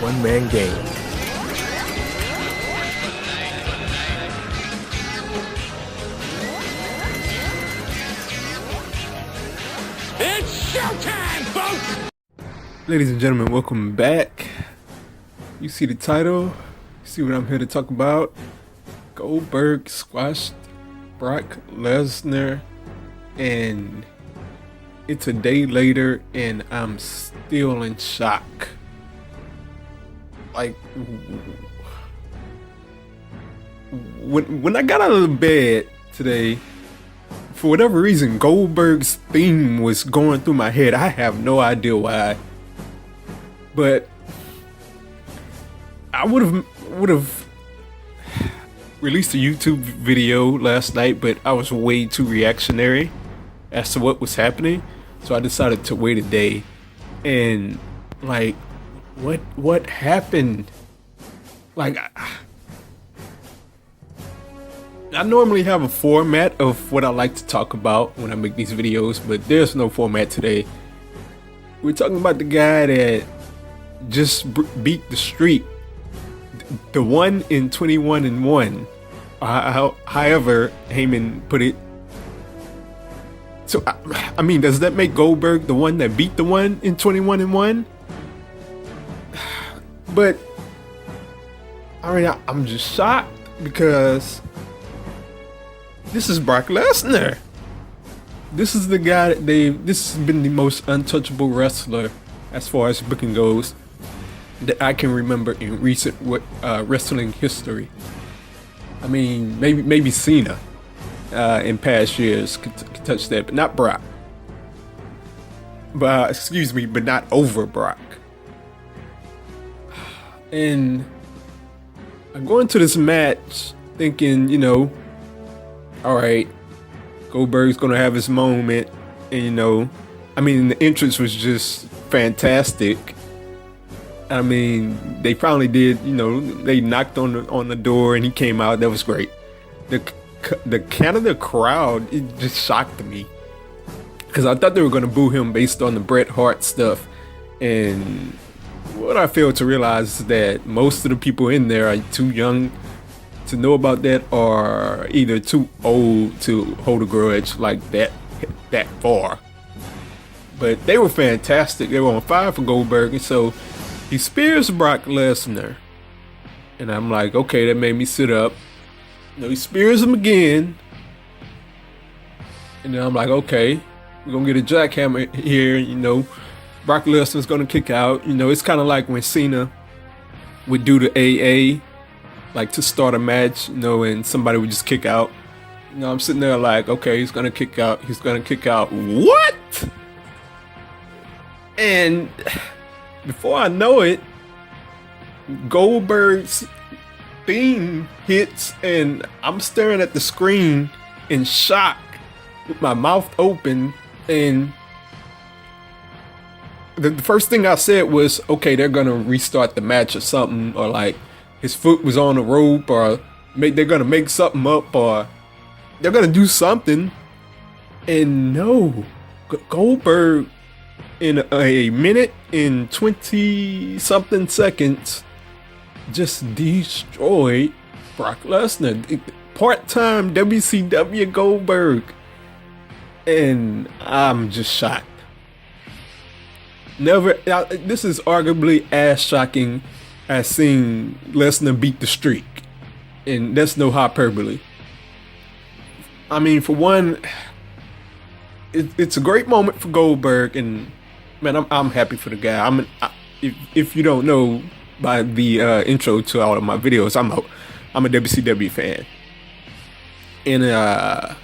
One-man game. It's showtime, folks! Ladies and gentlemen, welcome back. You see the title, you see what I'm here to talk about. Goldberg squashed Brock Lesnar, and it's a day later and I'm still in shock. Like, when I got out of the bed today, for whatever reason, Goldberg's theme was going through my head. I have no idea why, but I would have released a YouTube video last night, but I was way too reactionary as to what was happening, so I decided to wait a day. And like, what happened? Like, I normally have a format of what I like to talk about when I make these videos, but there's no format today. We're talking about the guy that just beat the streak, the one in 21-1. However Heyman put it. So I mean, does that make Goldberg the one that beat the one in 21-1? But I mean, I'm just shocked because this is Brock Lesnar. This is the guy that this has been the most untouchable wrestler as far as booking goes that I can remember in recent wrestling history. I mean, maybe Cena in past years could touch that, but not Brock. But excuse me, but not over Brock. And I'm going to this match thinking, you know, all right, Goldberg's gonna have his moment, and you know, I mean, the entrance was just fantastic. I mean, they finally did, you know, they knocked on the door and he came out. That was great. The Canada crowd, it just shocked me because I thought they were gonna boo him based on the Bret Hart stuff, and what I failed to realize is that most of the people in there are too young to know about that, or either too old to hold a grudge like that far. But they were fantastic. They were on fire for Goldberg, and so he spears Brock Lesnar, and I'm like, okay, that made me sit up. You know, he spears him again, and then I'm like, okay, we're gonna get a jackhammer here. You know, Brock Lesnar's gonna kick out. You know, it's kind of like when Cena would do the AA, like to start a match, you know, and somebody would just kick out. You know, I'm sitting there like, okay, he's gonna kick out. He's gonna kick out. What? And before I know it, Goldberg's theme hits, and I'm staring at the screen in shock with my mouth open. And the first thing I said was, okay, they're gonna restart the match or something, or like his foot was on the rope, or they're gonna make something up, or they're gonna do something. And no, Goldberg in a minute and 20 something seconds just destroyed Brock Lesnar, part-time WCW Goldberg, and I'm just shocked. This is arguably as shocking as seeing Lesnar beat the streak, and that's no hyperbole. I mean, for one, it's a great moment for Goldberg, and man, I'm happy for the guy. If you don't know by the intro to all of my videos, I'm a WCW fan, and a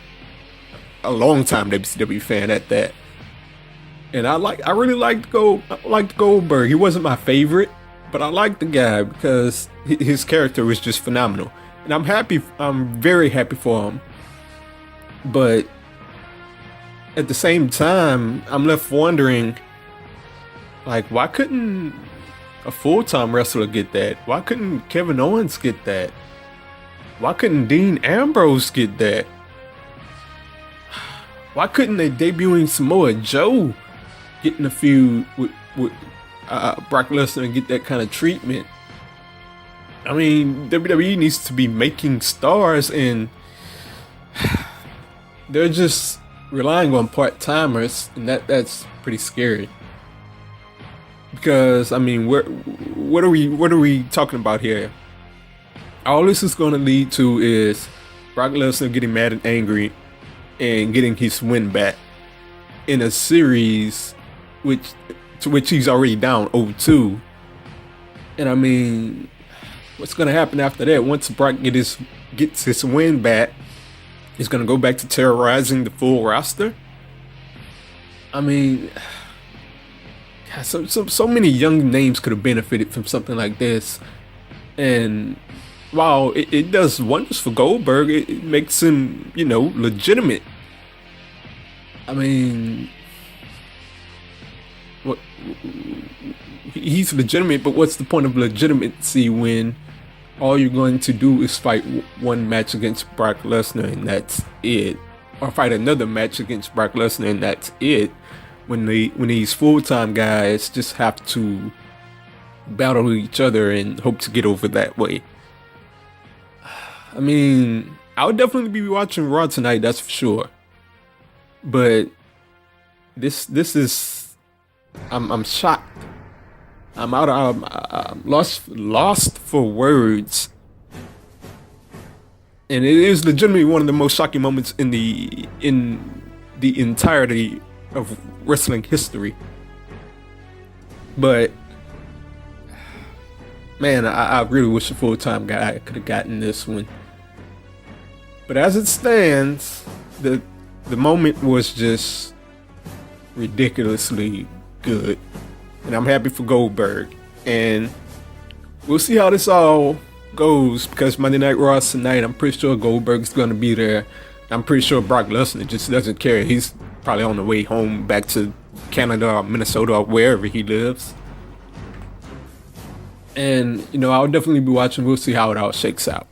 long time WCW fan at that. And I really liked Goldberg. He wasn't my favorite, but I liked the guy because his character was just phenomenal. And I'm very happy for him. But at the same time, I'm left wondering, like, why couldn't a full-time wrestler get that? Why couldn't Kevin Owens get that? Why couldn't Dean Ambrose get that? Why couldn't they debuting Samoa Joe get in a feud with Brock Lesnar and get that kind of treatment. I mean, WWE needs to be making stars, and they're just relying on part-timers, and that's pretty scary. Because I mean, what are we talking about here? All this is going to lead to is Brock Lesnar getting mad and angry and getting his win back in a series to which he's already down 0-2. And I mean, what's going to happen after that? Once Brock gets his win back, he's going to go back to terrorizing the full roster. I mean, so many young names could have benefited from something like this. And while it does wonders for Goldberg, it makes him, legitimate. I mean, he's legitimate, but what's the point of legitimacy when all you're going to do is fight one match against Brock Lesnar and that's it, or fight another match against Brock Lesnar and that's it? When these full-time guys just have to battle each other and hope to get over that way. I mean, I would definitely be watching Raw tonight, that's for sure. But this is, I'm shocked. I'm lost for words. And it is legitimately one of the most shocking moments in the entirety of wrestling history. But man, I really wish a full-time guy could have gotten this one. But as it stands, the moment was just ridiculously good. And I'm happy for Goldberg. And we'll see how this all goes, because Monday Night Raw is tonight. I'm pretty sure Goldberg's going to be there. I'm pretty sure Brock Lesnar just doesn't care. He's probably on the way home back to Canada or Minnesota or wherever he lives. And, I'll definitely be watching. We'll see how it all shakes out.